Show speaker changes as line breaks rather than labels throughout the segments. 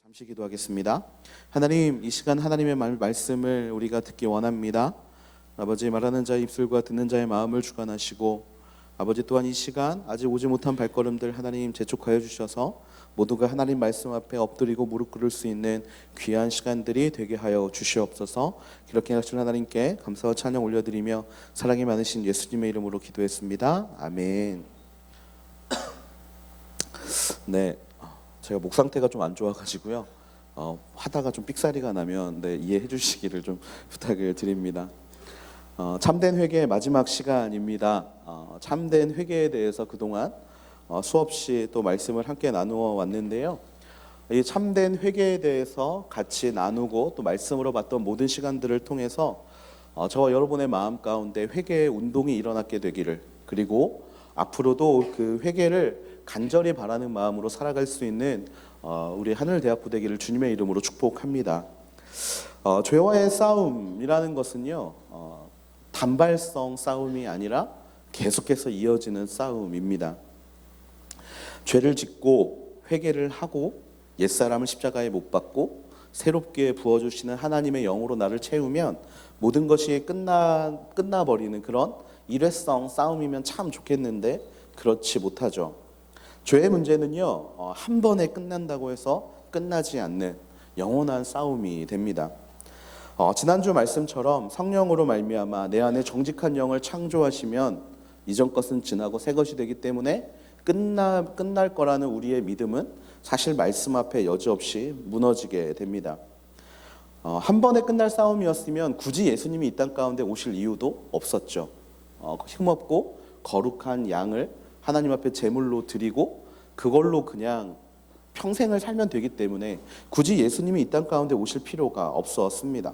잠시 기도하겠습니다. 하나님, 이 시간 하나님의 말씀을 우리가 듣기 원합니다. 아버지, 말하는 자의 입술과 듣는 자의 마음을 주관하시고, 아버지 또한 이 시간 아직 오지 못한 발걸음들 하나님 재촉하여 주셔서 모두가 하나님 말씀 앞에 엎드리고 무릎 꿇을 수 있는 귀한 시간들이 되게 하여 주시옵소서. 기록해 하신 하나님께 감사와 찬양 올려드리며 사랑이 많으신 예수님의 이름으로 기도했습니다. 아멘. 네, 제가 목 상태가 좀 안 좋아가지고요. 하다가 좀 삑사리가 나면 이해해 주시기를 좀 부탁을 드립니다. 참된 회개의 마지막 시간입니다. 참된 회개에 대해서 그동안 수없이 또 말씀을 함께 나누어 왔는데요. 이 참된 회개에 대해서 같이 나누고 또 말씀으로 봤던 모든 시간들을 통해서 저와 여러분의 마음 가운데 회개의 운동이 일어나게 되기를, 그리고 앞으로도 그 회개를 간절히 바라는 마음으로 살아갈 수 있는 우리 하늘대학부 되기를 주님의 이름으로 축복합니다. 죄와의 싸움이라는 것은요, 단발성 싸움이 아니라 계속해서 이어지는 싸움입니다. 죄를 짓고 회개를 하고 옛사람을 십자가에 못 박고 새롭게 부어주시는 하나님의 영으로 나를 채우면 모든 것이 끝나버리는 그런 일회성 싸움이면 참 좋겠는데 그렇지 못하죠. 죄의 문제는요, 한 번에 끝난다고 해서 끝나지 않는 영원한 싸움이 됩니다. 지난주 말씀처럼 성령으로 말미암아 내 안에 정직한 영을 창조하시면 이전 것은 지나고 새 것이 되기 때문에 끝날 거라는 우리의 믿음은 사실 말씀 앞에 여지없이 무너지게 됩니다. 한 번에 끝날 싸움이었으면 굳이 예수님이 이 땅 가운데 오실 이유도 없었죠. 힘없고 거룩한 양을 하나님 앞에 제물로 드리고 그걸로 그냥 평생을 살면 되기 때문에 굳이 예수님이 이 땅 가운데 오실 필요가 없었습니다.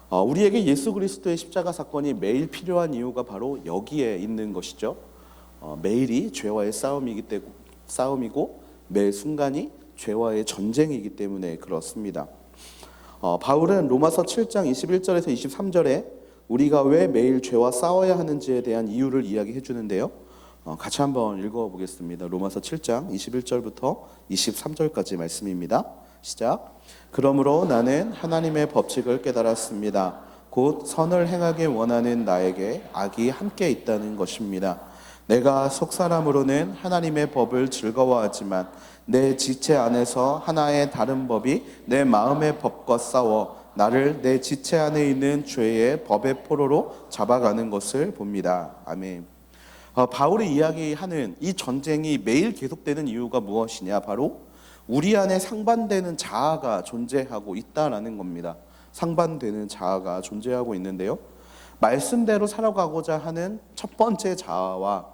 우리에게 예수 그리스도의 십자가 사건이 매일 필요한 이유가 바로 여기에 있는 것이죠. 매일이 죄와의 싸움이고 매 순간이 죄와의 전쟁이기 때문에 그렇습니다. 바울은 로마서 7장 21절에서 23절에 우리가 왜 매일 죄와 싸워야 하는지에 대한 이유를 이야기해 주는데요. 같이 한번 읽어보겠습니다. 로마서 7장 21절부터 23절까지 말씀입니다. 시작. 그러므로 나는 하나님의 법칙을 깨달았습니다. 곧 선을 행하기 원하는 나에게 악이 함께 있다는 것입니다. 내가 속사람으로는 하나님의 법을 즐거워하지만 내 지체 안에서 하나의 다른 법이 내 마음의 법과 싸워 나를 내 지체 안에 있는 죄의 법의 포로로 잡아가는 것을 봅니다. 아멘. 바울이 이야기하는 이 전쟁이 매일 계속되는 이유가 무엇이냐? 바로 우리 안에 상반되는 자아가 존재하고 있다라는 겁니다. 상반되는 자아가 존재하고 있는데요, 말씀대로 살아가고자 하는 첫 번째 자아와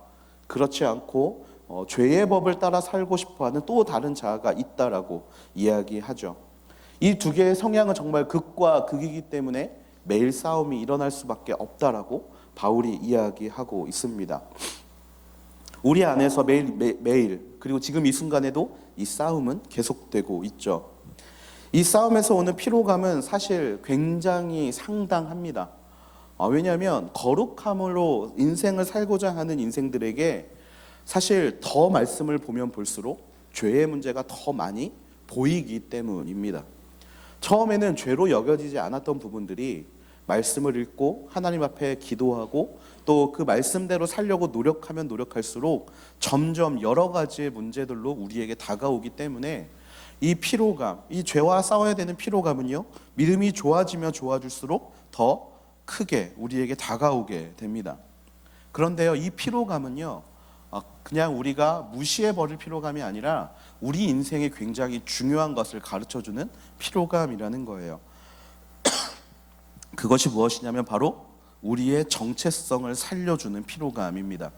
그렇지 않고 죄의 법을 따라 살고 싶어하는 또 다른 자아가 있다라고 이야기하죠. 이 두 개의 성향은 정말 극과 극이기 때문에 매일 싸움이 일어날 수밖에 없다라고 바울이 이야기하고 있습니다. 우리 안에서 매일 그리고 지금 이 순간에도 이 싸움은 계속되고 있죠. 이 싸움에서 오는 피로감은 사실 굉장히 상당합니다. 왜냐하면 거룩함으로 인생을 살고자 하는 인생들에게 사실 더 말씀을 보면 볼수록 죄의 문제가 더 많이 보이기 때문입니다. 처음에는 죄로 여겨지지 않았던 부분들이 말씀을 읽고 하나님 앞에 기도하고 또 그 말씀대로 살려고 노력하면 노력할수록 점점 여러 가지의 문제들로 우리에게 다가오기 때문에 이 피로감, 이 죄와 싸워야 되는 피로감은요, 믿음이 좋아지면 좋아질수록 더 크게 우리에게 다가오게 됩니다. 그런데요, 이 피로감은요, 그냥 우리가 무시해버릴 피로감이 아니라 우리 인생에 굉장히 중요한 것을 가르쳐주는 피로감이라는 거예요. 그것이 무엇이냐면 바로 우리의 정체성을 살려주는 피로감입니다.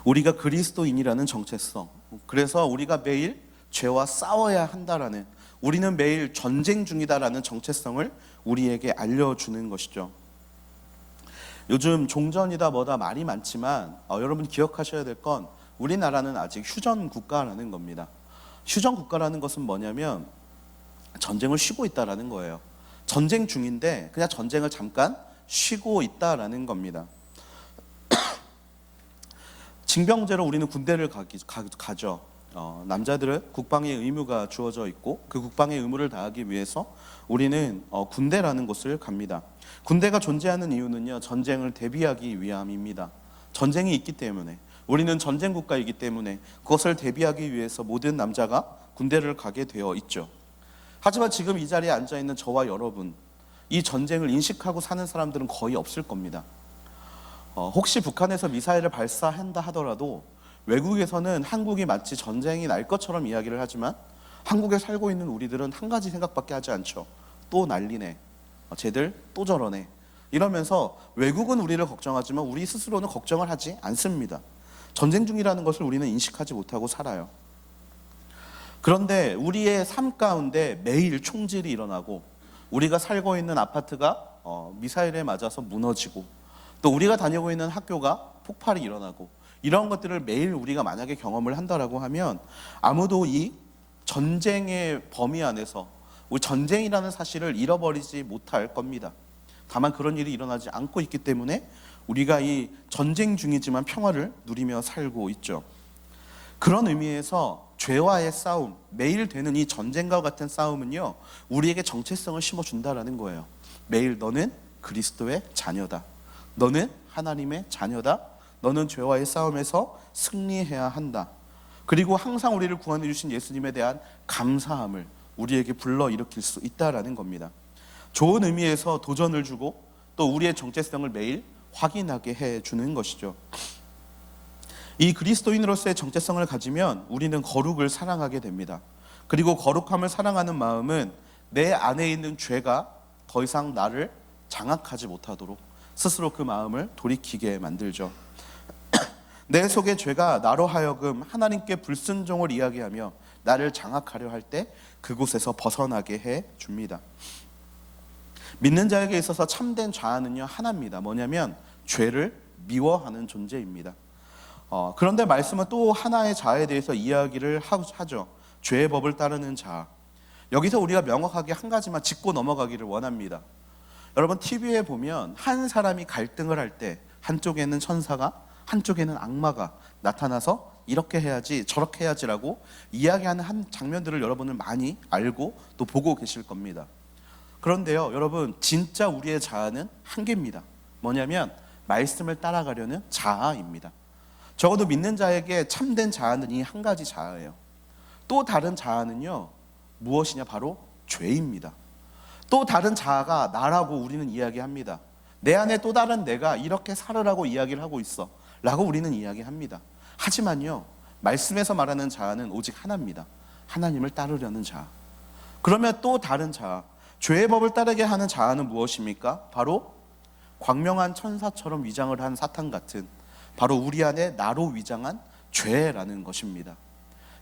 우리가 그리스도인이라는 정체성, 그래서 우리가 매일 죄와 싸워야 한다라는, 우리는 매일 전쟁 중이다라는 정체성을 우리에게 알려주는 것이죠. 요즘 종전이다 뭐다 말이 많지만 여러분 기억하셔야 될 건 우리나라는 아직 휴전 국가라는 겁니다. 휴전 국가라는 것은 뭐냐면 전쟁을 쉬고 있다라는 거예요. 전쟁 중인데 그냥 전쟁을 잠깐 쉬고 있다라는 겁니다. 징병제로 우리는 군대를 가죠. 남자들은 국방의 의무가 주어져 있고 그 국방의 의무를 다하기 위해서 우리는 군대라는 곳을 갑니다. 군대가 존재하는 이유는요, 전쟁을 대비하기 위함입니다. 전쟁이 있기 때문에, 우리는 전쟁 국가이기 때문에 그것을 대비하기 위해서 모든 남자가 군대를 가게 되어 있죠. 하지만 지금 이 자리에 앉아 있는 저와 여러분, 이 전쟁을 인식하고 사는 사람들은 거의 없을 겁니다. 혹시 북한에서 미사일을 발사한다 하더라도 외국에서는 한국이 마치 전쟁이 날 것처럼 이야기를 하지만 한국에 살고 있는 우리들은 한 가지 생각밖에 하지 않죠. 또 난리네, 쟤들 또 저러네, 이러면서 외국은 우리를 걱정하지만 우리 스스로는 걱정을 하지 않습니다. 전쟁 중이라는 것을 우리는 인식하지 못하고 살아요. 그런데 우리의 삶 가운데 매일 총질이 일어나고 우리가 살고 있는 아파트가 미사일에 맞아서 무너지고 또 우리가 다니고 있는 학교가 폭발이 일어나고 이런 것들을 매일 우리가 만약에 경험을 한다라고 하면 아무도 이 전쟁의 범위 안에서 우리 전쟁이라는 사실을 잃어버리지 못할 겁니다. 다만 그런 일이 일어나지 않고 있기 때문에 우리가 이 전쟁 중이지만 평화를 누리며 살고 있죠. 그런 의미에서 죄와의 싸움, 매일 되는 이 전쟁과 같은 싸움은요, 우리에게 정체성을 심어준다라는 거예요. 매일 너는 그리스도의 자녀다, 너는 하나님의 자녀다, 너는 죄와의 싸움에서 승리해야 한다. 그리고 항상 우리를 구원해 주신 예수님에 대한 감사함을 우리에게 불러일으킬 수 있다라는 겁니다. 좋은 의미에서 도전을 주고 또 우리의 정체성을 매일 확인하게 해주는 것이죠. 이 그리스도인으로서의 정체성을 가지면 우리는 거룩을 사랑하게 됩니다. 그리고 거룩함을 사랑하는 마음은 내 안에 있는 죄가 더 이상 나를 장악하지 못하도록 스스로 그 마음을 돌이키게 만들죠. 내 속의 죄가 나로 하여금 하나님께 불순종을 이야기하며 나를 장악하려 할 때 그곳에서 벗어나게 해줍니다. 믿는 자에게 있어서 참된 자아는요, 하나입니다. 뭐냐면 죄를 미워하는 존재입니다. 그런데 말씀은 또 하나의 자아에 대해서 이야기를 하죠. 죄의 법을 따르는 자아. 여기서 우리가 명확하게 한 가지만 짚고 넘어가기를 원합니다. 여러분, TV에 보면 한 사람이 갈등을 할 때 한쪽에는 천사가 한쪽에는 악마가 나타나서 이렇게 해야지 저렇게 해야지라고 이야기하는 한 장면들을 여러분은 많이 알고 또 보고 계실 겁니다. 그런데요, 여러분, 진짜 우리의 자아는 한 개입니다. 뭐냐면 말씀을 따라가려는 자아입니다. 적어도 믿는 자에게 참된 자아는 이 한 가지 자아예요. 또 다른 자아는요, 무엇이냐? 바로 죄입니다. 또 다른 자아가 나라고 우리는 이야기합니다. 내 안에 또 다른 내가 이렇게 살으라고 이야기를 하고 있어 라고 우리는 이야기합니다. 하지만요, 말씀에서 말하는 자아는 오직 하나입니다. 하나님을 따르려는 자아. 그러면 또 다른 자아, 죄의 법을 따르게 하는 자아는 무엇입니까? 바로 광명한 천사처럼 위장을 한 사탄 같은, 바로 우리 안에 나로 위장한 죄라는 것입니다.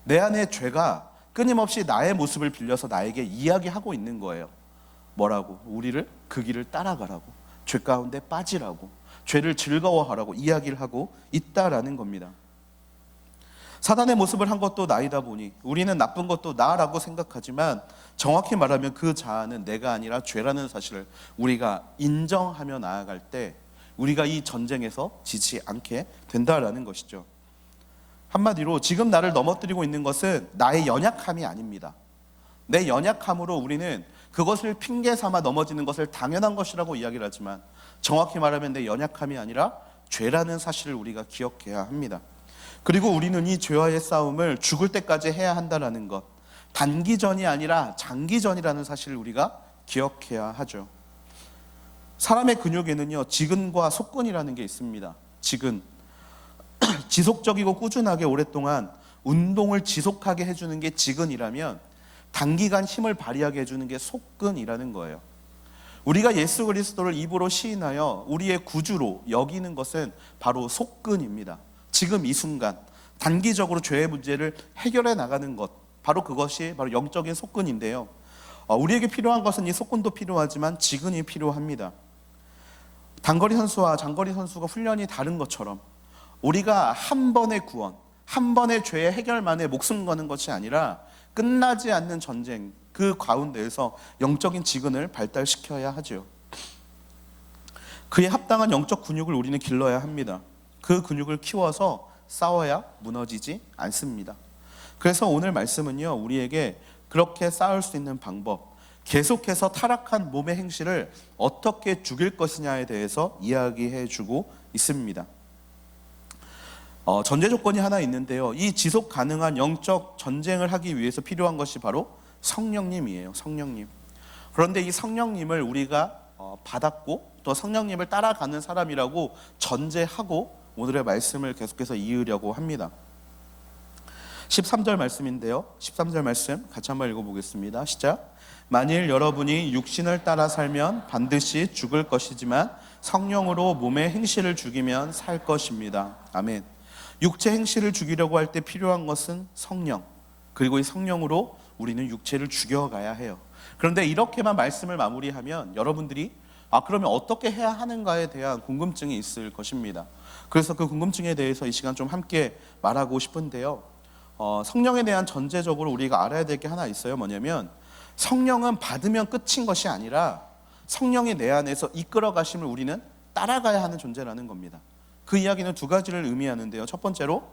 내 안에 죄가 끊임없이 나의 모습을 빌려서 나에게 이야기하고 있는 거예요. 뭐라고? 우리를 그 길을 따라가라고, 죄 가운데 빠지라고, 죄를 즐거워하라고 이야기를 하고 있다라는 겁니다. 사단의 모습을 한 것도 나이다 보니 우리는 나쁜 것도 나라고 생각하지만 정확히 말하면 그 자아는 내가 아니라 죄라는 사실을 우리가 인정하며 나아갈 때 우리가 이 전쟁에서 지지 않게 된다라는 것이죠. 한마디로 지금 나를 넘어뜨리고 있는 것은 나의 연약함이 아닙니다. 내 연약함으로 우리는 그것을 핑계 삼아 넘어지는 것을 당연한 것이라고 이야기를 하지만 정확히 말하면 내 연약함이 아니라 죄라는 사실을 우리가 기억해야 합니다. 그리고 우리는 이 죄와의 싸움을 죽을 때까지 해야 한다는 것, 단기전이 아니라 장기전이라는 사실을 우리가 기억해야 하죠. 사람의 근육에는요, 지근과 속근이라는 게 있습니다. 지근, 지속적이고 꾸준하게 오랫동안 운동을 지속하게 해주는 게 지근이라면 단기간 힘을 발휘하게 해주는 게 속근이라는 거예요. 우리가 예수 그리스도를 입으로 시인하여 우리의 구주로 여기는 것은 바로 속근입니다. 지금 이 순간 단기적으로 죄의 문제를 해결해 나가는 것, 바로 그것이 바로 영적인 속근인데요. 우리에게 필요한 것은 이 속근도 필요하지만 지근이 필요합니다. 단거리 선수와 장거리 선수가 훈련이 다른 것처럼 우리가 한 번의 구원, 한 번의 죄의 해결만에 목숨 거는 것이 아니라 끝나지 않는 전쟁, 그 가운데에서 영적인 지근을 발달시켜야 하죠. 그에 합당한 영적 근육을 우리는 길러야 합니다. 그 근육을 키워서 싸워야 무너지지 않습니다. 그래서 오늘 말씀은요, 우리에게 그렇게 싸울 수 있는 방법, 계속해서 타락한 몸의 행실을 어떻게 죽일 것이냐에 대해서 이야기해 주고 있습니다. 전제 조건이 하나 있는데요, 이 지속 가능한 영적 전쟁을 하기 위해서 필요한 것이 바로 성령님이에요. 성령님. 그런데 이 성령님을 우리가 받았고 또 성령님을 따라가는 사람이라고 전제하고 오늘의 말씀을 계속해서 이으려고 합니다. 13절 말씀인데요, 13절 말씀 같이 한번 읽어보겠습니다. 시작. 만일 여러분이 육신을 따라 살면 반드시 죽을 것이지만 성령으로 몸의 행실을 죽이면 살 것입니다. 아멘. 육체 행실을 죽이려고 할 때 필요한 것은 성령, 그리고 이 성령으로 우리는 육체를 죽여가야 해요. 그런데 이렇게만 말씀을 마무리하면 여러분들이 그러면 어떻게 해야 하는가에 대한 궁금증이 있을 것입니다. 그래서 그 궁금증에 대해서 이 시간 좀 함께 말하고 싶은데요, 성령에 대한 전제적으로 우리가 알아야 될 게 하나 있어요. 뭐냐면 성령은 받으면 끝인 것이 아니라 성령이 내 안에서 이끌어 가심을 우리는 따라가야 하는 존재라는 겁니다. 그 이야기는 두 가지를 의미하는데요, 첫 번째로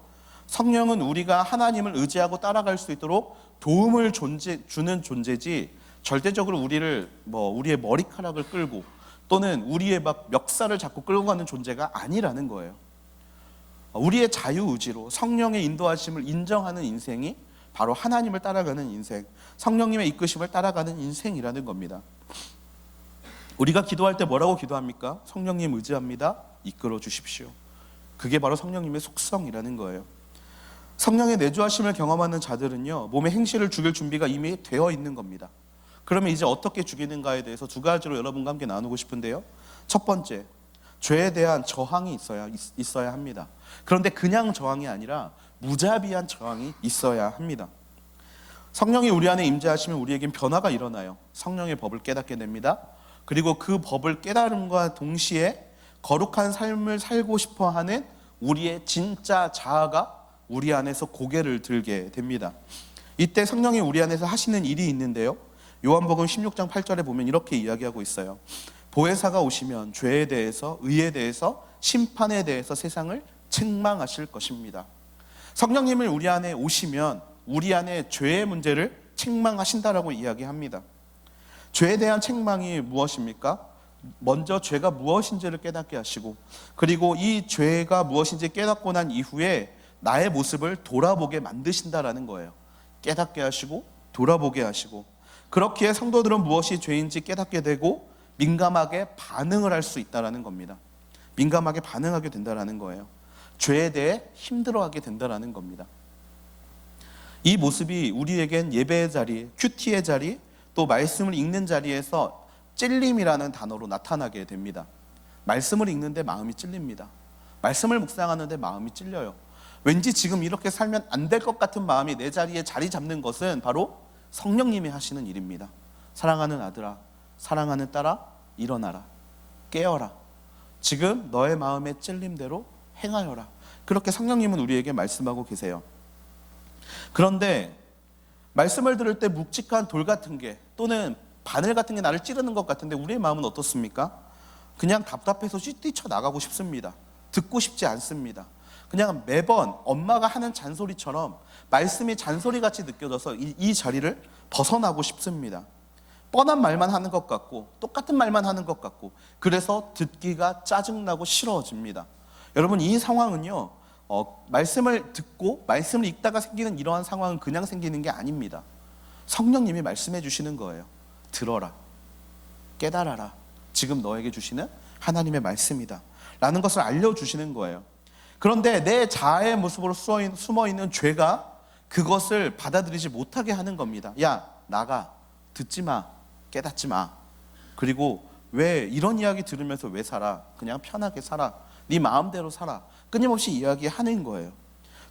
성령은 우리가 하나님을 의지하고 따라갈 수 있도록 도움을 주는 존재지 절대적으로 우리의 머리카락을 끌고 또는 우리의 멱살을 잡고 끌고 가는 존재가 아니라는 거예요. 우리의 자유의지로 성령의 인도하심을 인정하는 인생이 바로 하나님을 따라가는 인생, 성령님의 이끄심을 따라가는 인생이라는 겁니다. 우리가 기도할 때 뭐라고 기도합니까? 성령님 의지합니다, 이끌어 주십시오. 그게 바로 성령님의 속성이라는 거예요. 성령의 내주하심을 경험하는 자들은요, 몸의 행실을 죽일 준비가 이미 되어 있는 겁니다. 그러면 이제 어떻게 죽이는가에 대해서 두 가지로 여러분과 함께 나누고 싶은데요, 첫 번째, 죄에 대한 저항이 있어야 합니다. 그런데 그냥 저항이 아니라 무자비한 저항이 있어야 합니다. 성령이 우리 안에 임재하시면 우리에겐 변화가 일어나요. 성령의 법을 깨닫게 됩니다. 그리고 그 법을 깨달음과 동시에 거룩한 삶을 살고 싶어하는 우리의 진짜 자아가 우리 안에서 고개를 들게 됩니다. 이때 성령이 우리 안에서 하시는 일이 있는데요, 요한복음 16장 8절에 보면 이렇게 이야기하고 있어요. 보혜사가 오시면 죄에 대해서, 의에 대해서, 심판에 대해서 세상을 책망하실 것입니다. 성령님을 우리 안에 오시면 우리 안에 죄의 문제를 책망하신다라고 이야기합니다. 죄에 대한 책망이 무엇입니까? 먼저 죄가 무엇인지를 깨닫게 하시고, 그리고 이 죄가 무엇인지 깨닫고 난 이후에 나의 모습을 돌아보게 만드신다라는 거예요. 깨닫게 하시고 돌아보게 하시고, 그렇기에 성도들은 무엇이 죄인지 깨닫게 되고 민감하게 반응을 할 수 있다라는 겁니다. 민감하게 반응하게 된다라는 거예요. 죄에 대해 힘들어하게 된다라는 겁니다. 이 모습이 우리에겐 예배의 자리, 큐티의 자리, 또 말씀을 읽는 자리에서 찔림이라는 단어로 나타나게 됩니다. 말씀을 읽는데 마음이 찔립니다. 말씀을 묵상하는데 마음이 찔려요. 왠지 지금 이렇게 살면 안 될 것 같은 마음이 내 자리에 자리 잡는 것은 바로 성령님이 하시는 일입니다. 사랑하는 아들아, 사랑하는 딸아, 일어나라, 깨어라, 지금 너의 마음의 찔림대로 행하여라. 그렇게 성령님은 우리에게 말씀하고 계세요. 그런데 말씀을 들을 때 묵직한 돌 같은 게 또는 바늘 같은 게 나를 찌르는 것 같은데 우리의 마음은 어떻습니까? 그냥 답답해서 뛰쳐나가고 싶습니다. 듣고 싶지 않습니다. 그냥 매번 엄마가 하는 잔소리처럼 말씀이 잔소리같이 느껴져서 이 자리를 벗어나고 싶습니다. 뻔한 말만 하는 것 같고 똑같은 말만 하는 것 같고, 그래서 듣기가 짜증나고 싫어집니다. 여러분, 이 상황은요, 말씀을 듣고 말씀을 읽다가 생기는 이러한 상황은 그냥 생기는 게 아닙니다. 성령님이 말씀해 주시는 거예요. 들어라, 깨달아라, 지금 너에게 주시는 하나님의 말씀이다 라는 것을 알려주시는 거예요. 그런데 내 자아의 모습으로 숨어있는 죄가 그것을 받아들이지 못하게 하는 겁니다. 야, 나가, 듣지 마, 깨닫지 마. 그리고 왜 이런 이야기 들으면서 왜 살아? 그냥 편하게 살아, 네 마음대로 살아, 끊임없이 이야기하는 거예요.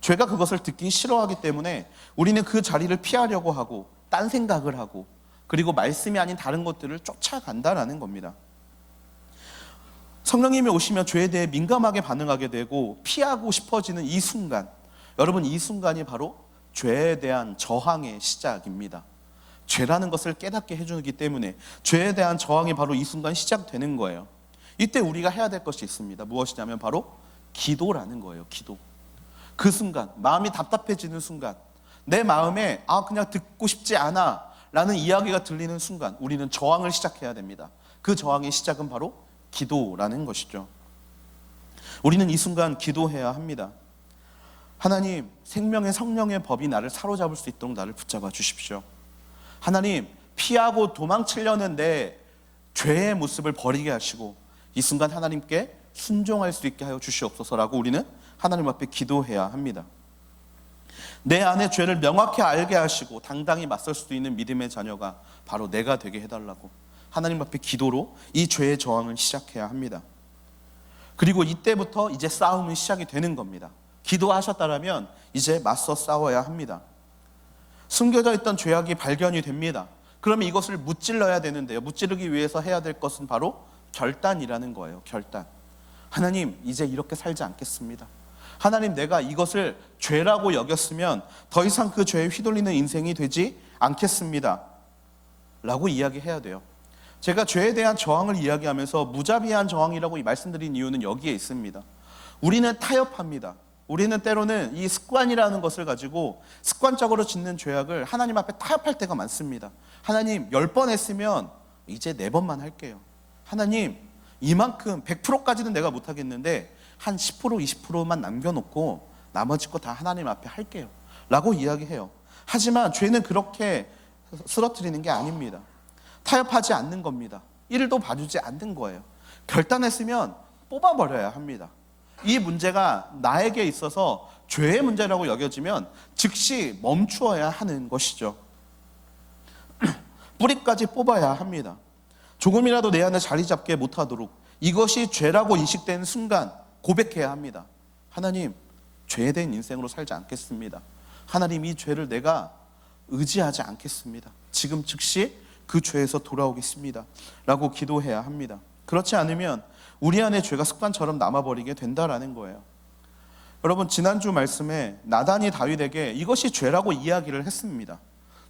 죄가 그것을 듣기 싫어하기 때문에 우리는 그 자리를 피하려고 하고 딴 생각을 하고, 그리고 말씀이 아닌 다른 것들을 쫓아간다라는 겁니다. 성령님이 오시면 죄에 대해 민감하게 반응하게 되고 피하고 싶어지는 이 순간, 여러분, 이 순간이 바로 죄에 대한 저항의 시작입니다. 죄라는 것을 깨닫게 해주기 때문에 죄에 대한 저항이 바로 이 순간 시작되는 거예요. 이때 우리가 해야 될 것이 있습니다. 무엇이냐면 바로 기도라는 거예요. 기도. 그 순간, 마음이 답답해지는 순간, 내 마음에 그냥 듣고 싶지 않아 라는 이야기가 들리는 순간 우리는 저항을 시작해야 됩니다. 그 저항의 시작은 바로 기도라는 것이죠. 우리는 이 순간 기도해야 합니다. 하나님, 생명의 성령의 법이 나를 사로잡을 수 있도록 나를 붙잡아 주십시오. 하나님, 피하고 도망치려는 내 죄의 모습을 버리게 하시고 이 순간 하나님께 순종할 수 있게 하여 주시옵소서라고 우리는 하나님 앞에 기도해야 합니다. 내 안에 죄를 명확히 알게 하시고 당당히 맞설 수 있는 믿음의 자녀가 바로 내가 되게 해달라고 하나님 앞에 기도로 이 죄의 저항을 시작해야 합니다. 그리고 이때부터 이제 싸움이 시작이 되는 겁니다. 기도하셨다면 이제 맞서 싸워야 합니다. 숨겨져 있던 죄악이 발견이 됩니다. 그러면 이것을 무찔러야 되는데요. 무찌르기 위해서 해야 될 것은 바로 결단이라는 거예요. 결단. 하나님, 이제 이렇게 살지 않겠습니다. 하나님, 내가 이것을 죄라고 여겼으면 더 이상 그 죄에 휘둘리는 인생이 되지 않겠습니다 라고 이야기해야 돼요. 제가 죄에 대한 저항을 이야기하면서 무자비한 저항이라고 말씀드린 이유는 여기에 있습니다. 우리는 타협합니다. 우리는 때로는 이 습관이라는 것을 가지고 습관적으로 짓는 죄악을 하나님 앞에 타협할 때가 많습니다. 하나님, 10번 했으면 이제 4번만 할게요. 하나님, 이만큼 100%까지는 내가 못하겠는데 한 10%, 20%만 남겨놓고 나머지 거 다 하나님 앞에 할게요 라고 이야기해요. 하지만 죄는 그렇게 쓰러뜨리는 게 아닙니다. 타협하지 않는 겁니다. 이를 봐주지 않는 거예요. 결단했으면 뽑아버려야 합니다. 이 문제가 나에게 있어서 죄의 문제라고 여겨지면 즉시 멈추어야 하는 것이죠. 뿌리까지 뽑아야 합니다. 조금이라도 내 안에 자리 잡게 못하도록 이것이 죄라고 인식되는 순간 고백해야 합니다. 하나님, 죄된 인생으로 살지 않겠습니다. 하나님, 이 죄를 내가 의지하지 않겠습니다. 지금 즉시 그 죄에서 돌아오겠습니다 라고 기도해야 합니다. 그렇지 않으면 우리 안에 죄가 습관처럼 남아버리게 된다라는 거예요. 여러분, 지난주 말씀에 나단이 다윗에게 이것이 죄라고 이야기를 했습니다.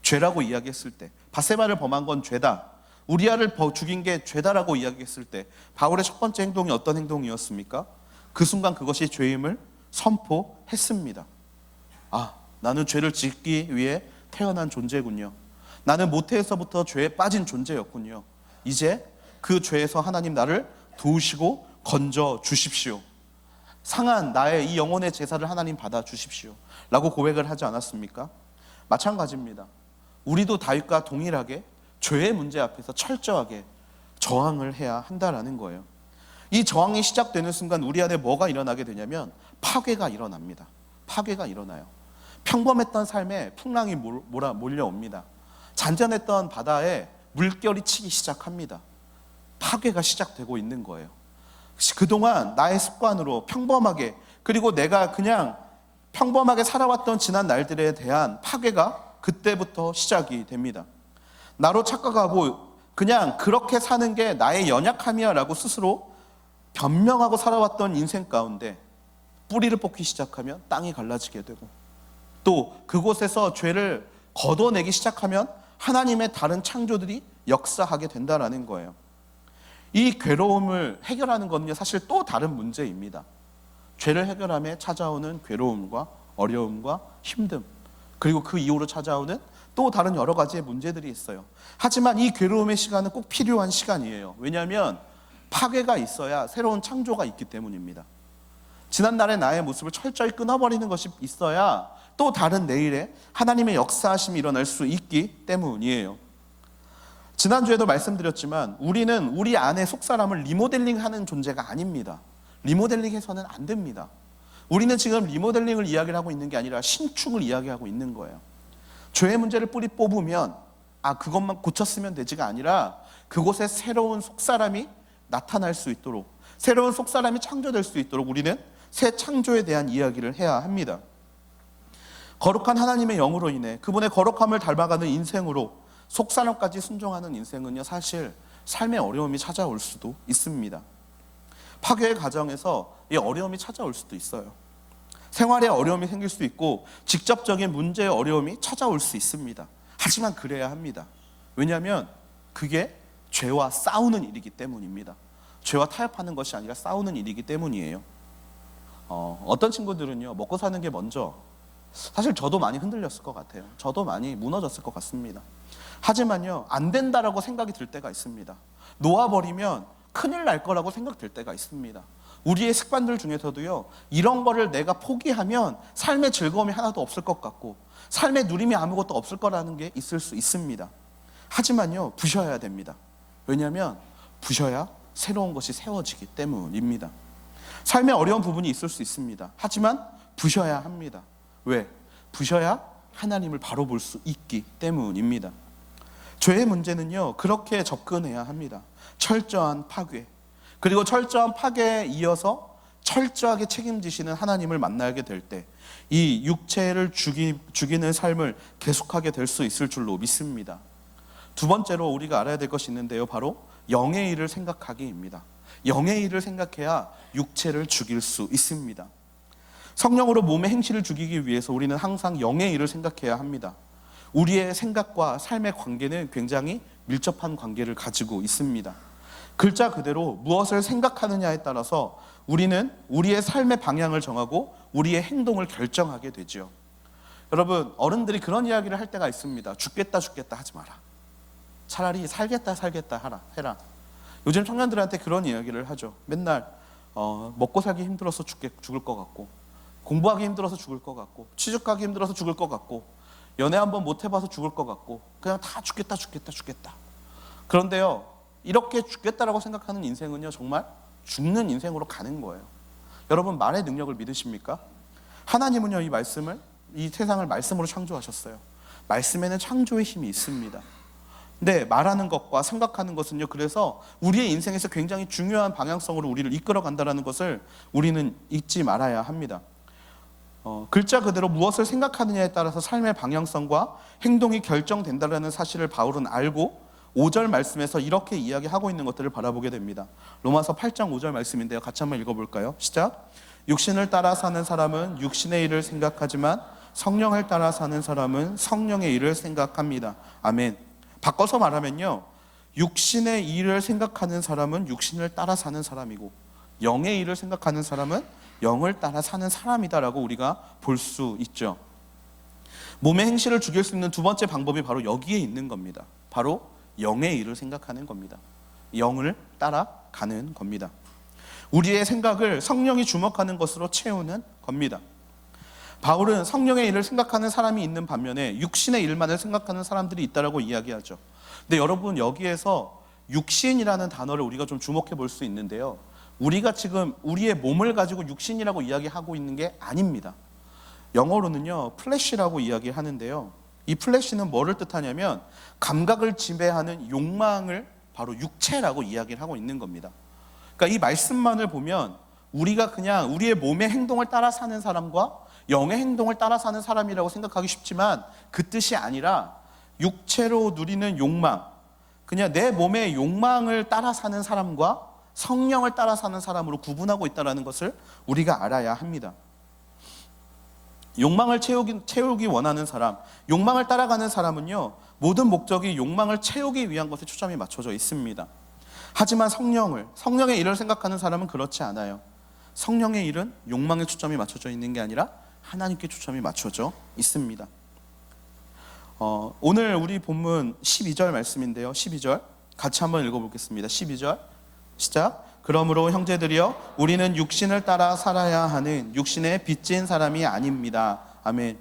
죄라고 이야기했을 때, 밧세바를 범한 건 죄다, 우리아를 죽인 게 죄다라고 이야기했을 때 바울의 첫 번째 행동이 어떤 행동이었습니까? 그 순간 그것이 죄임을 선포했습니다. 나는 죄를 짓기 위해 태어난 존재군요. 나는 모태에서부터 죄에 빠진 존재였군요. 이제 그 죄에서 하나님 나를 도우시고 건져 주십시오. 상한 나의 이 영혼의 제사를 하나님 받아 주십시오 라고 고백을 하지 않았습니까? 마찬가지입니다. 우리도 다윗과 동일하게 죄의 문제 앞에서 철저하게 저항을 해야 한다라는 거예요. 이 저항이 시작되는 순간 우리 안에 뭐가 일어나게 되냐면 파괴가 일어납니다. 파괴가 일어나요. 평범했던 삶에 풍랑이 몰려옵니다. 잔잔했던 바다에 물결이 치기 시작합니다. 파괴가 시작되고 있는 거예요. 그동안 나의 습관으로 평범하게, 그리고 내가 그냥 평범하게 살아왔던 지난 날들에 대한 파괴가 그때부터 시작이 됩니다. 나로 착각하고 그냥 그렇게 사는 게 나의 연약함이야 라고 스스로 변명하고 살아왔던 인생 가운데 뿌리를 뽑기 시작하면 땅이 갈라지게 되고, 또 그곳에서 죄를 걷어내기 시작하면 하나님의 다른 창조들이 역사하게 된다라는 거예요. 이 괴로움을 해결하는 것은요, 사실 또 다른 문제입니다. 죄를 해결함에 찾아오는 괴로움과 어려움과 힘듦, 그리고 그 이후로 찾아오는 또 다른 여러 가지의 문제들이 있어요. 하지만 이 괴로움의 시간은 꼭 필요한 시간이에요. 왜냐하면 파괴가 있어야 새로운 창조가 있기 때문입니다. 지난날의 나의 모습을 철저히 끊어버리는 것이 있어야 또 다른 내일에 하나님의 역사하심이 일어날 수 있기 때문이에요. 지난주에도 말씀드렸지만 우리는 우리 안의 속사람을 리모델링하는 존재가 아닙니다. 리모델링해서는 안 됩니다. 우리는 지금 리모델링을 이야기를 하고 있는 게 아니라 신축을 이야기하고 있는 거예요. 죄의 문제를 뿌리 뽑으면 그것만 고쳤으면 되지가 아니라 그곳에 새로운 속사람이 나타날 수 있도록, 새로운 속사람이 창조될 수 있도록 우리는 새 창조에 대한 이야기를 해야 합니다. 거룩한 하나님의 영으로 인해 그분의 거룩함을 닮아가는 인생으로 속사람까지 순종하는 인생은요, 사실 삶의 어려움이 찾아올 수도 있습니다. 파괴의 과정에서 이 어려움이 찾아올 수도 있어요. 생활에 어려움이 생길 수 있고 직접적인 문제의 어려움이 찾아올 수 있습니다. 하지만 그래야 합니다. 왜냐하면 그게 죄와 싸우는 일이기 때문입니다. 죄와 타협하는 것이 아니라 싸우는 일이기 때문이에요. 어떤 친구들은요, 먹고 사는 게 먼저 사실 저도 많이 흔들렸을 것 같아요. 저도 많이 무너졌을 것 같습니다. 하지만요, 안 된다라고 생각이 들 때가 있습니다. 놓아버리면 큰일 날 거라고 생각될 때가 있습니다. 우리의 습관들 중에서도요, 이런 거를 내가 포기하면 삶의 즐거움이 하나도 없을 것 같고 삶의 누림이 아무것도 없을 거라는 게 있을 수 있습니다. 하지만요, 부셔야 됩니다. 왜냐하면 부셔야 새로운 것이 세워지기 때문입니다. 삶의 어려운 부분이 있을 수 있습니다. 하지만 부셔야 합니다. 왜? 부셔야 하나님을 바로 볼 수 있기 때문입니다. 죄의 문제는요, 그렇게 접근해야 합니다. 철저한 파괴, 그리고 철저한 파괴에 이어서 철저하게 책임지시는 하나님을 만나게 될 때 이 육체를 죽이는 삶을 계속하게 될 수 있을 줄로 믿습니다. 두 번째로 우리가 알아야 될 것이 있는데요, 바로 영의 일을 생각하기입니다. 영의 일을 생각해야 육체를 죽일 수 있습니다. 성령으로 몸의 행실을 죽이기 위해서 우리는 항상 영의 일을 생각해야 합니다. 우리의 생각과 삶의 관계는 굉장히 밀접한 관계를 가지고 있습니다. 글자 그대로 무엇을 생각하느냐에 따라서 우리는 우리의 삶의 방향을 정하고 우리의 행동을 결정하게 되죠. 여러분, 어른들이 그런 이야기를 할 때가 있습니다. 죽겠다 하지 마라. 차라리 살겠다 해라. 요즘 청년들한테 그런 이야기를 하죠. 맨날 먹고 살기 힘들어서 죽을 것 같고, 공부하기 힘들어서 죽을 것 같고, 취직하기 힘들어서 죽을 것 같고, 연애 한번 못 해봐서 죽을 것 같고, 그냥 다 죽겠다. 그런데요, 이렇게 죽겠다라고 생각하는 인생은요, 정말 죽는 인생으로 가는 거예요. 여러분, 말의 능력을 믿으십니까? 하나님은요, 이 세상을 말씀으로 창조하셨어요. 말씀에는 창조의 힘이 있습니다. 근데 말하는 것과 생각하는 것은요, 그래서 우리의 인생에서 굉장히 중요한 방향성으로 우리를 이끌어 간다는 것을 우리는 잊지 말아야 합니다. 글자 그대로 무엇을 생각하느냐에 따라서 삶의 방향성과 행동이 결정된다는 사실을 바울은 알고 5절 말씀에서 이렇게 이야기하고 있는 것들을 바라보게 됩니다. 로마서 8장 5절 말씀인데요, 같이 한번 읽어볼까요? 시작. 육신을 따라 사는 사람은 육신의 일을 생각하지만 성령을 따라 사는 사람은 성령의 일을 생각합니다. 아멘. 바꿔서 말하면요, 육신의 일을 생각하는 사람은 육신을 따라 사는 사람이고 영의 일을 생각하는 사람은 영을 따라 사는 사람이다라고 우리가 볼 수 있죠. 몸의 행실을 죽일 수 있는 두 번째 방법이 바로 여기에 있는 겁니다. 바로 영의 일을 생각하는 겁니다. 영을 따라가는 겁니다. 우리의 생각을 성령이 주목하는 것으로 채우는 겁니다. 바울은 성령의 일을 생각하는 사람이 있는 반면에 육신의 일만을 생각하는 사람들이 있다라고 이야기하죠. 근데 여러분, 여기에서 육신이라는 단어를 우리가 좀 주목해 볼 수 있는데요, 우리가 지금 우리의 몸을 가지고 육신이라고 이야기하고 있는 게 아닙니다. 영어로는요, 플래시라고 이야기하는데요, 이 플래시는 뭐를 뜻하냐면 감각을 지배하는 욕망을 바로 육체라고 이야기를 하고 있는 겁니다. 그러니까 이 말씀만을 보면 우리가 그냥 우리의 몸의 행동을 따라 사는 사람과 영의 행동을 따라 사는 사람이라고 생각하기 쉽지만 그 뜻이 아니라 육체로 누리는 욕망, 그냥 내 몸의 욕망을 따라 사는 사람과 성령을 따라 사는 사람으로 구분하고 있다는 것을 우리가 알아야 합니다. 욕망을 채우기 원하는 사람, 욕망을 따라가는 사람은요, 모든 목적이 욕망을 채우기 위한 것에 초점이 맞춰져 있습니다. 하지만 성령의 일을 생각하는 사람은 그렇지 않아요. 성령의 일은 욕망에 초점이 맞춰져 있는 게 아니라 하나님께 초점이 맞춰져 있습니다. 오늘 우리 본문 12절 말씀인데요, 12절 같이 한번 읽어보겠습니다. 12절 시작. 그러므로 형제들이여, 우리는 육신을 따라 살아야 하는 육신에 빚진 사람이 아닙니다. 아멘.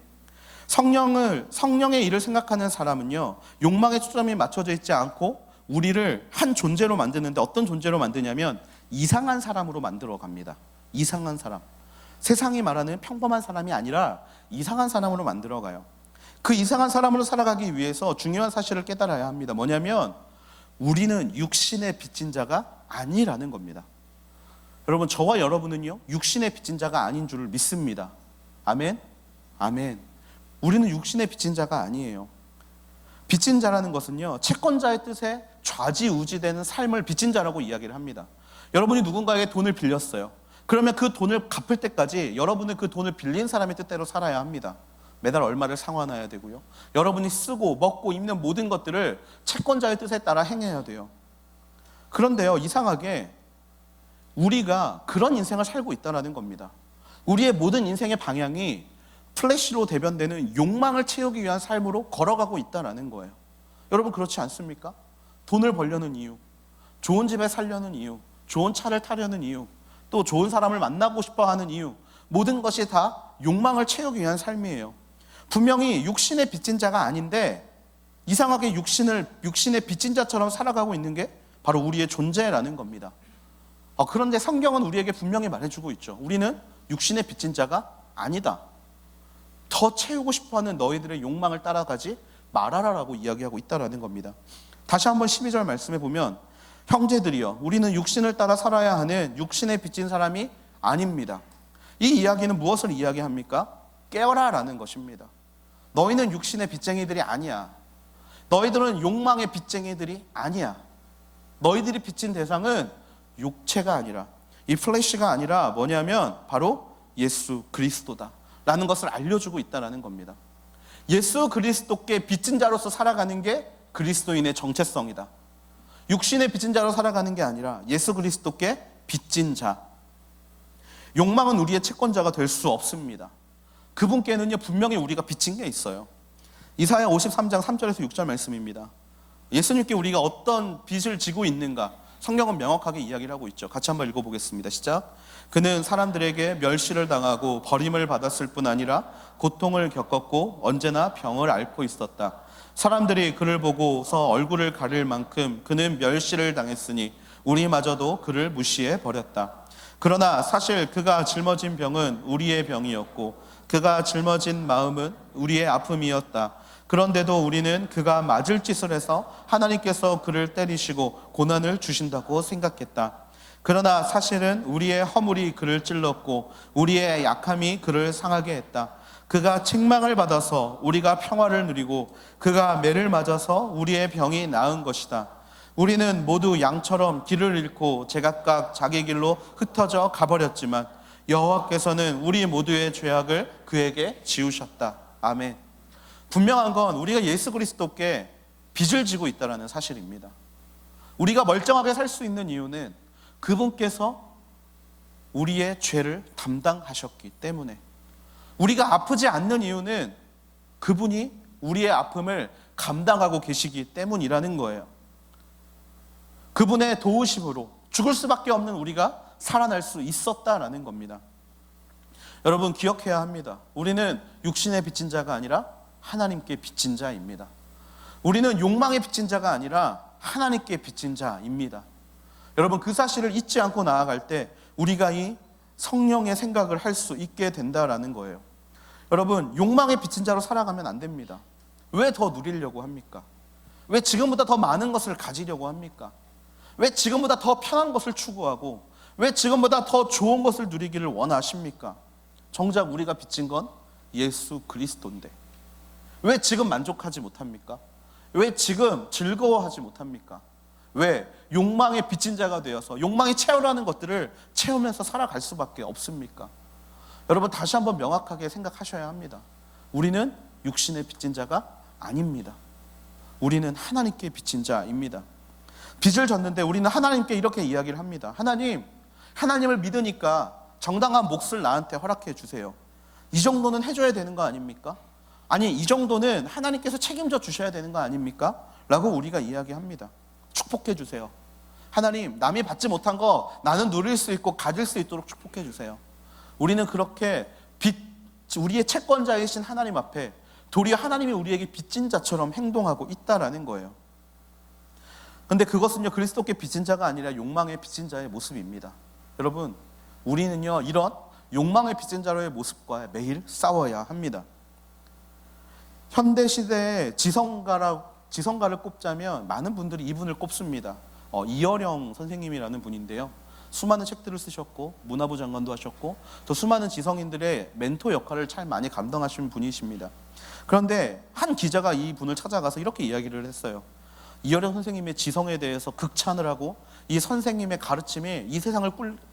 성령의 일을 생각하는 사람은요, 욕망에 초점이 맞춰져 있지 않고 우리를 한 존재로 만드는데, 어떤 존재로 만드냐면 이상한 사람으로 만들어 갑니다. 이상한 사람, 세상이 말하는 평범한 사람이 아니라 이상한 사람으로 만들어 가요. 그 이상한 사람으로 살아가기 위해서 중요한 사실을 깨달아야 합니다. 뭐냐면 우리는 육신의 빚진 자가 아니라는 겁니다. 여러분, 저와 여러분은요, 육신의 빚진 자가 아닌 줄을 믿습니다. 아멘? 아멘. 우리는 육신의 빚진 자가 아니에요. 빚진 자라는 것은요, 채권자의 뜻에 좌지우지되는 삶을 빚진 자라고 이야기를 합니다. 여러분이 누군가에게 돈을 빌렸어요. 그러면 그 돈을 갚을 때까지 여러분은 그 돈을 빌린 사람의 뜻대로 살아야 합니다. 매달 얼마를 상환해야 되고요, 여러분이 쓰고 먹고 입는 모든 것들을 채권자의 뜻에 따라 행해야 돼요. 그런데요, 이상하게 우리가 그런 인생을 살고 있다는 겁니다. 우리의 모든 인생의 방향이
플래시로 대변되는 욕망을 채우기 위한 삶으로 걸어가고 있다는 거예요. 여러분 그렇지 않습니까? 돈을 벌려는 이유, 좋은 집에 살려는 이유, 좋은 차를 타려는 이유, 또 좋은 사람을 만나고 싶어 하는 이유, 모든 것이 다 욕망을 채우기 위한 삶이에요. 분명히 육신의 빚진 자가 아닌데 이상하게 육신의 빚진 자처럼 살아가고 있는 게 바로 우리의 존재라는 겁니다. 그런데 성경은 우리에게 분명히 말해주고 있죠. 우리는 육신의 빚진 자가 아니다. 더 채우고 싶어하는 너희들의 욕망을 따라가지 말아라라고 이야기하고 있다는 겁니다. 다시 한번 12절 말씀해 보면 형제들이여 우리는 육신을 따라 살아야 하는 육신에 빚진 사람이 아닙니다. 이 이야기는 무엇을 이야기합니까? 깨어라 라는 것입니다. 너희는 육신의 빚쟁이들이 아니야. 너희들은 욕망의 빚쟁이들이 아니야. 너희들이 빚진 대상은 육체가 아니라, 이 플래시가 아니라 뭐냐면 바로 예수 그리스도다 라는 것을 알려주고 있다는 겁니다. 예수 그리스도께 빚진 자로서 살아가는 게 그리스도인의 정체성이다. 육신의 빚진 자로 살아가는 게 아니라 예수 그리스도께 빚진 자. 욕망은 우리의 채권자가 될 수 없습니다. 그분께는요 분명히 우리가 빚진 게 있어요. 이사야 53장 3절에서 6절 말씀입니다. 예수님께 우리가 어떤 빚을 지고 있는가 성경은 명확하게 이야기를 하고 있죠. 같이 한번 읽어보겠습니다. 시작. 그는 사람들에게 멸시를 당하고 버림을 받았을 뿐 아니라 고통을 겪었고 언제나 병을 앓고 있었다. 사람들이 그를 보고서 얼굴을 가릴 만큼 그는 멸시를 당했으니 우리마저도 그를 무시해 버렸다. 그러나 사실 그가 짊어진 병은 우리의 병이었고 그가 짊어진 마음은 우리의 아픔이었다. 그런데도 우리는 그가 맞을 짓을 해서 하나님께서 그를 때리시고 고난을 주신다고 생각했다. 그러나 사실은 우리의 허물이 그를 찔렀고 우리의 약함이 그를 상하게 했다. 그가 책망을 받아서 우리가 평화를 누리고 그가 매를 맞아서 우리의 병이 나은 것이다. 우리는 모두 양처럼 길을 잃고 제각각 자기 길로 흩어져 가버렸지만 여호와께서는 우리 모두의 죄악을 그에게 지우셨다. 아멘. 분명한 건 우리가 예수 그리스도께 빚을 지고 있다는 사실입니다. 우리가 멀쩡하게 살 수 있는 이유는 그분께서 우리의 죄를 담당하셨기 때문에, 우리가 아프지 않는 이유는 그분이 우리의 아픔을 감당하고 계시기 때문이라는 거예요. 그분의 도우심으로 죽을 수밖에 없는 우리가 살아날 수 있었다라는 겁니다. 여러분 기억해야 합니다. 우리는 육신의 빚진 자가 아니라 하나님께 빚진 자입니다. 우리는 욕망의 빚진 자가 아니라 하나님께 빚진 자입니다. 여러분 그 사실을 잊지 않고 나아갈 때 우리가 이 성령의 생각을 할 수 있게 된다라는 거예요. 여러분 욕망의 빚진 자로 살아가면 안 됩니다. 왜 더 누리려고 합니까? 왜 지금보다 더 많은 것을 가지려고 합니까? 왜 지금보다 더 편한 것을 추구하고 왜 지금보다 더 좋은 것을 누리기를 원하십니까? 정작 우리가 빚진 건 예수 그리스도인데 왜 지금 만족하지 못합니까? 왜 지금 즐거워하지 못합니까? 왜 욕망의 빚진 자가 되어서 욕망이 채우라는 것들을 채우면서 살아갈 수밖에 없습니까? 여러분 다시 한번 명확하게 생각하셔야 합니다. 우리는 육신의 빚진 자가 아닙니다. 우리는 하나님께 빚진 자입니다. 빚을 졌는데 우리는 하나님께 이렇게 이야기를 합니다. 하나님을 믿으니까 정당한 몫을 나한테 허락해 주세요. 이 정도는 해줘야 되는 거 아닙니까? 아니 이 정도는 하나님께서 책임져 주셔야 되는 거 아닙니까? 라고 우리가 이야기합니다. 축복해 주세요. 하나님 남이 받지 못한 거 나는 누릴 수 있고 가질 수 있도록 축복해 주세요. 우리는 그렇게 우리의 채권자이신 하나님 앞에 도리어 하나님이 우리에게 빚진 자처럼 행동하고 있다라는 거예요. 그런데 그것은요 그리스도께 빚진 자가 아니라 욕망의 빚진 자의 모습입니다. 여러분 우리는요 이런 욕망의 빚진 자로의 모습과 매일 싸워야 합니다. 현대시대에 지성가를 꼽자면 많은 분들이 이분을 꼽습니다. 이어령 선생님이라는 분인데요. 수많은 책들을 쓰셨고 문화부 장관도 하셨고 또 수많은 지성인들의 멘토 역할을 잘 많이 감당하신 분이십니다. 그런데 한 기자가 이 분을 찾아가서 이렇게 이야기를 했어요. 이어령 선생님의 지성에 대해서 극찬을 하고 이 선생님의 가르침이 이 세상을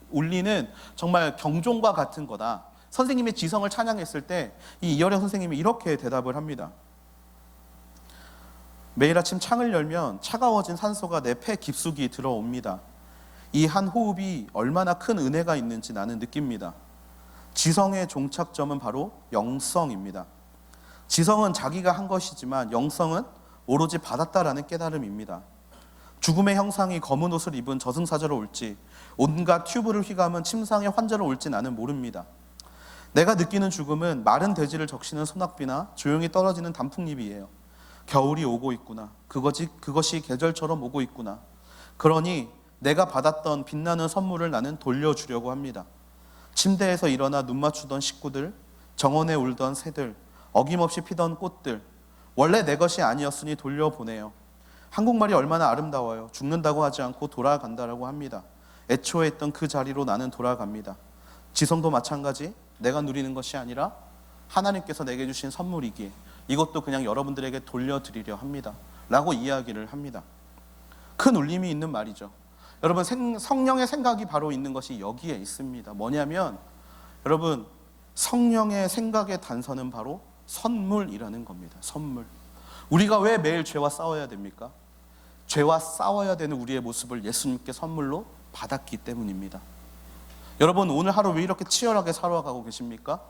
울리는 정말 경종과 같은 거다. 선생님의 지성을 찬양했을 때 이 이어령 선생님이 이렇게 대답을 합니다. 매일 아침 창을 열면 차가워진 산소가 내 폐 깊숙이 들어옵니다. 이 한 호흡이 얼마나 큰 은혜가 있는지 나는 느낍니다. 지성의 종착점은 바로 영성입니다. 지성은 자기가 한 것이지만 영성은 오로지 받았다라는 깨달음입니다. 죽음의 형상이 검은 옷을 입은 저승사자로 올지 온갖 튜브를 휘감은 침상의 환자로 올지 나는 모릅니다. 내가 느끼는 죽음은 마른 대지를 적시는 소낙비나 조용히 떨어지는 단풍잎이에요. 겨울이 오고 있구나. 그것이 계절처럼 오고 있구나. 그러니 내가 받았던 빛나는 선물을 나는 돌려주려고 합니다. 침대에서 일어나 눈 맞추던 식구들, 정원에 울던 새들, 어김없이 피던 꽃들, 원래 내 것이 아니었으니 돌려보내요. 한국말이 얼마나 아름다워요. 죽는다고 하지 않고 돌아간다라고 합니다. 애초에 있던 그 자리로 나는 돌아갑니다. 지성도 마찬가지, 내가 누리는 것이 아니라 하나님께서 내게 주신 선물이기에 이것도 그냥 여러분들에게 돌려드리려 합니다 라고 이야기를 합니다. 큰 울림이 있는 말이죠. 여러분, 성령의 생각이 바로 있는 것이 여기에 있습니다. 뭐냐면 여러분, 성령의 생각의 단서는 바로 선물이라는 겁니다. 선물. 우리가 왜 매일 죄와 싸워야 됩니까? 죄와 싸워야 되는 우리의 모습을 예수님께 선물로 받았기 때문입니다. 여러분, 오늘 하루 왜 이렇게 치열하게 살아가고 계십니까?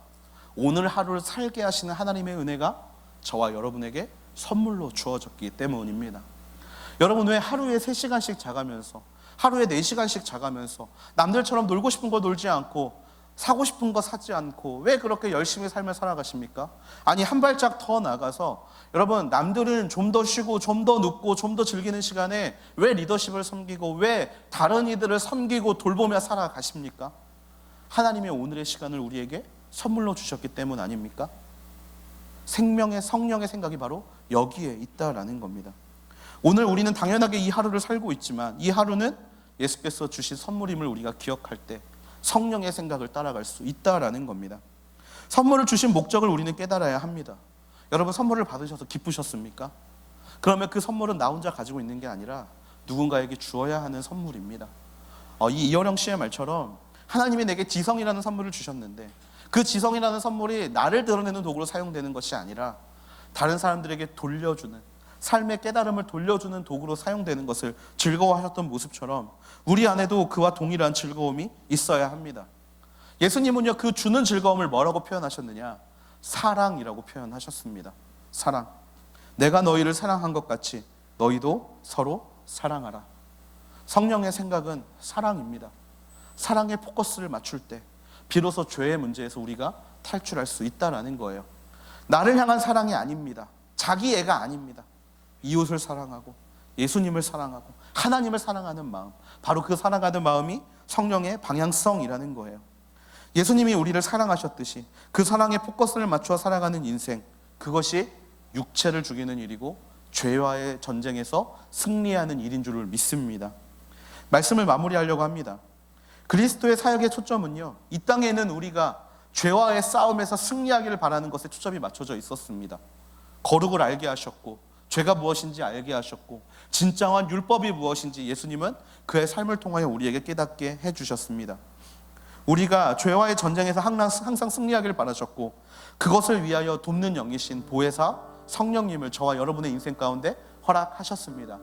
오늘 하루를 살게 하시는 하나님의 은혜가 저와 여러분에게 선물로 주어졌기 때문입니다. 여러분, 왜 하루에 3시간씩 자가면서, 하루에 4시간씩 자가면서 남들처럼 놀고 싶은 거 놀지 않고 사고 싶은 거 사지 않고 왜 그렇게 열심히 삶을 살아가십니까? 아니, 한 발짝 더 나가서 여러분, 남들은 좀 더 쉬고 좀 더 눕고 좀 더 즐기는 시간에 왜 리더십을 섬기고 왜 다른 이들을 섬기고 돌보며 살아가십니까? 하나님의 오늘의 시간을 우리에게 선물로 주셨기 때문 아닙니까? 생명의 성령의 생각이 바로 여기에 있다라는 겁니다. 오늘 우리는 당연하게 이 하루를 살고 있지만 이 하루는 예수께서 주신 선물임을 우리가 기억할 때 성령의 생각을 따라갈 수 있다라는 겁니다. 선물을 주신 목적을 우리는 깨달아야 합니다. 여러분, 선물을 받으셔서 기쁘셨습니까? 그러면 그 선물은 나 혼자 가지고 있는 게 아니라 누군가에게 주어야 하는 선물입니다. 이 이어령 씨의 말처럼 하나님이 내게 지성이라는 선물을 주셨는데 그 지성이라는 선물이 나를 드러내는 도구로 사용되는 것이 아니라 다른 사람들에게 돌려주는, 삶의 깨달음을 돌려주는 도구로 사용되는 것을 즐거워하셨던 모습처럼 우리 안에도 그와 동일한 즐거움이 있어야 합니다. 예수님은요, 그 주는 즐거움을 뭐라고 표현하셨느냐? 사랑이라고 표현하셨습니다. 사랑. 내가 너희를 사랑한 것 같이 너희도 서로 사랑하라. 성령의 생각은 사랑입니다. 사랑의 포커스를 맞출 때 비로소 죄의 문제에서 우리가 탈출할 수 있다는 거예요. 나를 향한 사랑이 아닙니다. 자기 애가 아닙니다. 이웃을 사랑하고 예수님을 사랑하고 하나님을 사랑하는 마음, 바로 그 사랑하는 마음이 성령의 방향성이라는 거예요. 예수님이 우리를 사랑하셨듯이 그 사랑의 포커스를 맞추어 살아가는 인생, 그것이 육체를 죽이는 일이고 죄와의 전쟁에서 승리하는 일인 줄을 믿습니다. 말씀을 마무리하려고 합니다. 그리스도의 사역의 초점은요, 이 땅에는 우리가 죄와의 싸움에서 승리하기를 바라는 것에 초점이 맞춰져 있었습니다. 거룩을 알게 하셨고 죄가 무엇인지 알게 하셨고 진정한 율법이 무엇인지 예수님은 그의 삶을 통하여 우리에게 깨닫게 해주셨습니다. 우리가 죄와의 전쟁에서 항상 승리하기를 바라셨고 그것을 위하여 돕는 영이신 보혜사 성령님을 저와 여러분의 인생 가운데 허락하셨습니다.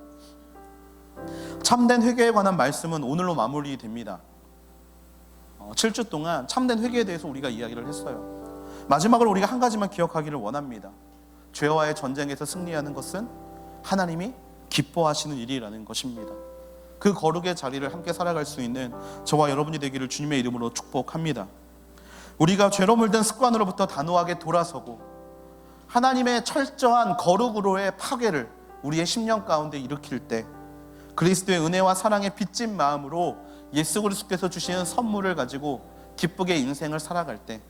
참된 회개에 관한 말씀은 오늘로 마무리됩니다. 7주 동안 참된 회개에 대해서 우리가 이야기를 했어요. 마지막으로 우리가 한 가지만 기억하기를 원합니다. 죄와의 전쟁에서 승리하는 것은 하나님이 기뻐하시는 일이라는 것입니다. 그 거룩의 자리를 함께 살아갈 수 있는 저와 여러분이 되기를 주님의 이름으로 축복합니다. 우리가 죄로 물든 습관으로부터 단호하게 돌아서고 하나님의 철저한 거룩으로의 파괴를 우리의 심령 가운데 일으킬 때 그리스도의 은혜와 사랑에 빚진 마음으로 예수 그리스도께서 주시는 선물을 가지고 기쁘게 인생을 살아갈 때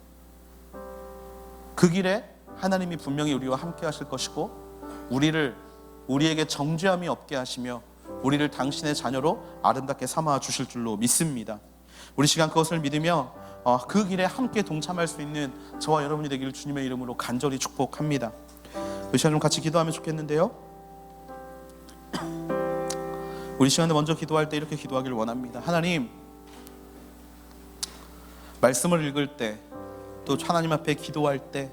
그 길에 하나님이 분명히 우리와 함께 하실 것이고 우리에게 정죄함이 없게 하시며 우리를 당신의 자녀로 아름답게 삼아 주실 줄로 믿습니다. 우리 시간 그것을 믿으며 그 길에 함께 동참할 수 있는 저와 여러분이 되기를 주님의 이름으로 간절히 축복합니다. 우리 시간 좀 같이 기도하면 좋겠는데요. 우리 시간에 먼저 기도할 때 이렇게 기도하기를 원합니다. 하나님, 말씀을 읽을 때 또 하나님 앞에 기도할 때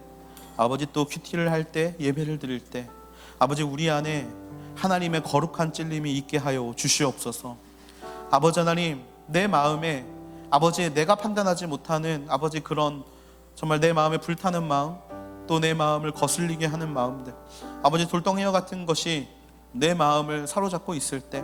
아버지 또 큐티를 할 때 예배를 드릴 때 아버지 우리 안에 하나님의 거룩한 찔림이 있게 하여 주시옵소서. 아버지 하나님, 내 마음에 아버지, 내가 판단하지 못하는 아버지 그런 정말 내 마음에 불타는 마음, 또 내 마음을 거슬리게 하는 마음들, 아버지 돌덩이와 같은 것이 내 마음을 사로잡고 있을 때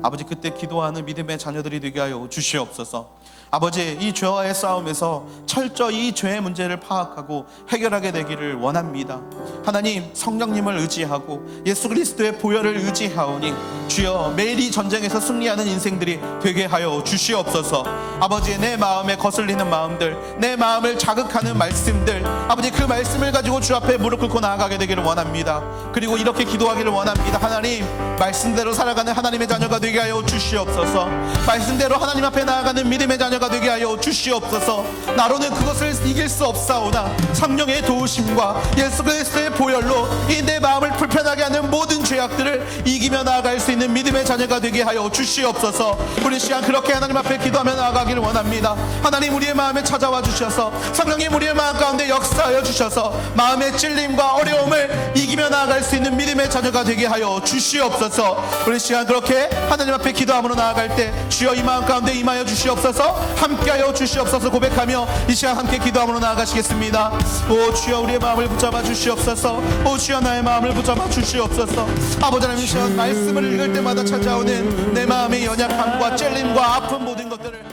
아버지 그때 기도하는 믿음의 자녀들이 되게 하여 주시옵소서. 아버지, 이 죄와의 싸움에서 철저히 이 죄의 문제를 파악하고 해결하게 되기를 원합니다. 하나님, 성령님을 의지하고 예수 그리스도의 보혈을 의지하오니 주여 매일 이 전쟁에서 승리하는 인생들이 되게 하여 주시옵소서. 아버지, 내 마음에 거슬리는 마음들, 내 마음을 자극하는 말씀들, 아버지 그 말씀을 가지고 주 앞에 무릎 꿇고 나아가게 되기를 원합니다. 그리고 이렇게 기도하기를 원합니다. 하나님, 말씀대로 살아가는 하나님의 자녀가 되게 하여 주시옵소서. 말씀대로 하나님 앞에 나아가는 믿음의 자녀가 되게 하여 주시옵소서. 나로는 그것을 이길 수 없사오나 성령의 도우심과 예수 그리스도의 보혈로 이 내 마음을 불편하게 하는 모든 죄악들을 이기며 나아갈 수 있는 믿음의 자녀가 되게 하여 주시옵소서. 우리 시간 그렇게 하나님 앞에 기도하며 나아가기를 원합니다. 하나님, 우리의 마음에 찾아와 주셔서 성령님 우리의 마음 가운데 역사하여 주셔서 마음의 찔림과 어려움을 이기며 나아갈 수 있는 믿음의 자녀가 되게 하여 주시옵소서. 우리 시간 그렇게 하나님 앞에 기도함으로 나아갈 때 주여 이 마음 가운데 임하여 주시옵소서, 함께하여 주시옵소서 고백하며 이 시간 함께 기도함으로 나아가시겠습니다. 오 주여, 우리의 마음을 붙잡아 주시옵소서. 오 주여, 나의 마음을 붙잡아 주시옵소서. 아버지 하나님, 이 시간 말씀을 읽을 때마다 찾아오는 내 마음의 연약함과 찔림과 아픈 모든 것들을